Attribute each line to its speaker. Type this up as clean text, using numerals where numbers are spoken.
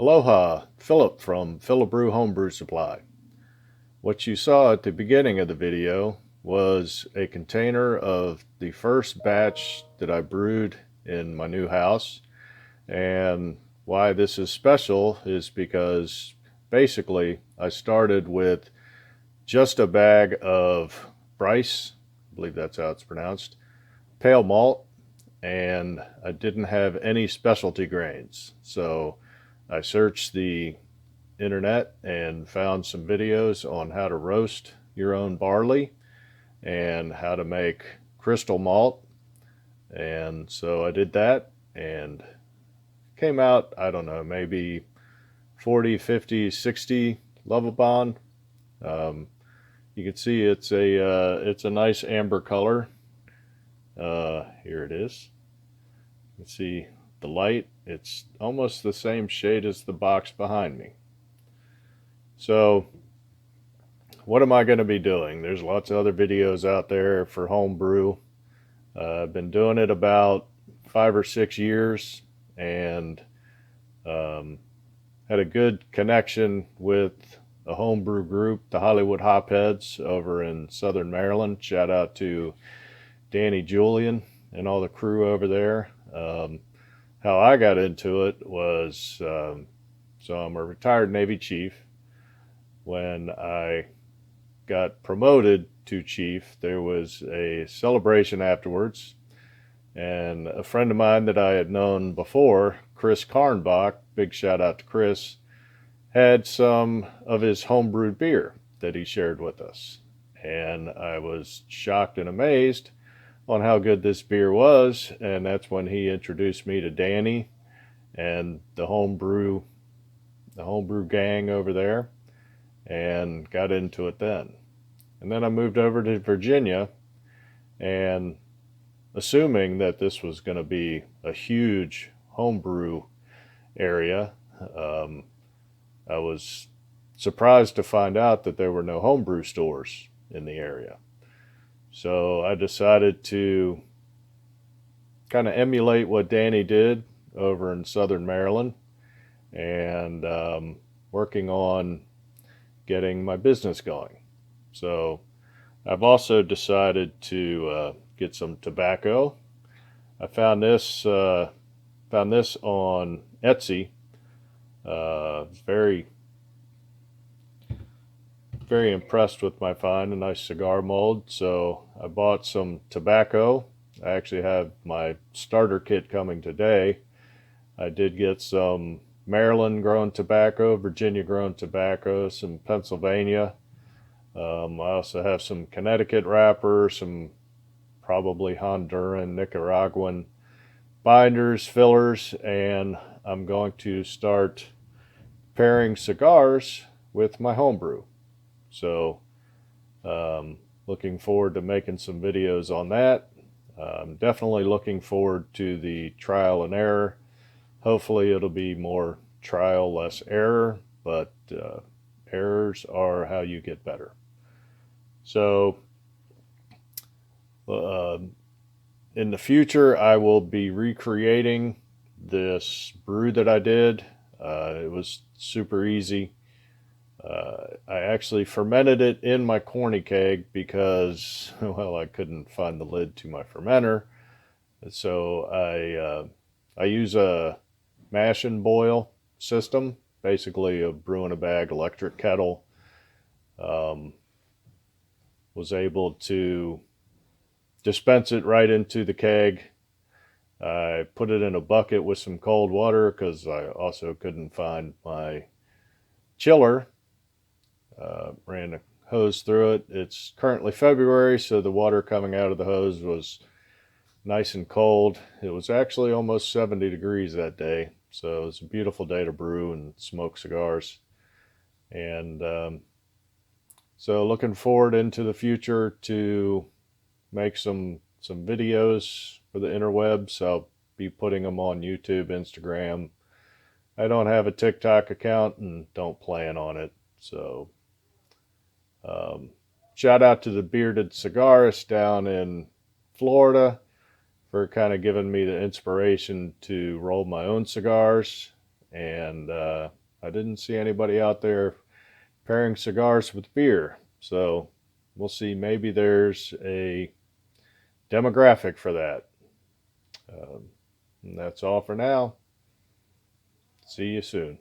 Speaker 1: Aloha, Philip from Philibrew Homebrew Supply. What you saw at the beginning of the video was a container of the first batch that I brewed in my new house. And why this is special is because basically I started with just a bag of Bryce, I believe that's how it's pronounced, pale malt, and I didn't have any specialty grains. So I searched the internet and found some videos on how to roast your own barley and how to make crystal malt. And so I did that and came out, I don't know, maybe 40, 50, 60 Lovibond. You can see it's a nice amber color. Here it is. You can see the light. It's almost the same shade as the box behind me. So what am I going to be doing? There's lots of other videos out there for homebrew. I've been doing it about 5 or 6 years and had a good connection with a homebrew group, the Hollywood Hopheads over in Southern Maryland. Shout out to Danny Julian and all the crew over there. How I got into it was, so I'm a retired Navy chief. When I got promoted to chief, there was a celebration afterwards, and a friend of mine that I had known before, Chris Karnbach, big shout out to Chris, had some of his homebrewed beer that he shared with us. And I was shocked and amazed on how good this beer was, and that's when he introduced me to Danny and the homebrew gang over there, and got into it then. And then I moved over to Virginia, and assuming that this was going to be a huge homebrew area, I was surprised to find out that there were no homebrew stores in the area. So I decided to kind of emulate what Danny did over in Southern Maryland, and working on getting my business going. So I've also decided to get some tobacco. I found this on Etsy. Very impressed with my find, a nice cigar mold. So I bought some tobacco. I actually have my starter kit coming today. I did get some Maryland grown tobacco, Virginia grown tobacco, some Pennsylvania. I also have some Connecticut wrapper, some probably Honduran, Nicaraguan binders, fillers, and I'm going to start pairing cigars with my homebrew. So looking forward to making some videos on that. I'm definitely looking forward to the trial and error. Hopefully it'll be more trial, less error, but errors are how you get better. So in the future, I will be recreating this brew that I did. It was super easy. I actually fermented it in my corny keg because, well, I couldn't find the lid to my fermenter. So I use a mash and boil system, basically a brew in a bag electric kettle. Was able to dispense it right into the keg. I put it in a bucket with some cold water because I also couldn't find my chiller. Ran a hose through it. It's currently February, so the water coming out of the hose was nice and cold. It was actually almost 70 degrees that day, so it was a beautiful day to brew and smoke cigars. And so looking forward into the future to make some videos for the interwebs. I'll be putting them on YouTube, Instagram. I don't have a TikTok account and don't plan on it. So shout out to the Bearded Cigarist down in Florida for kind of giving me the inspiration to roll my own cigars. and I didn't see anybody out there pairing cigars with beer. So we'll see. Maybe there's a demographic for that. And that's all for now. See you soon.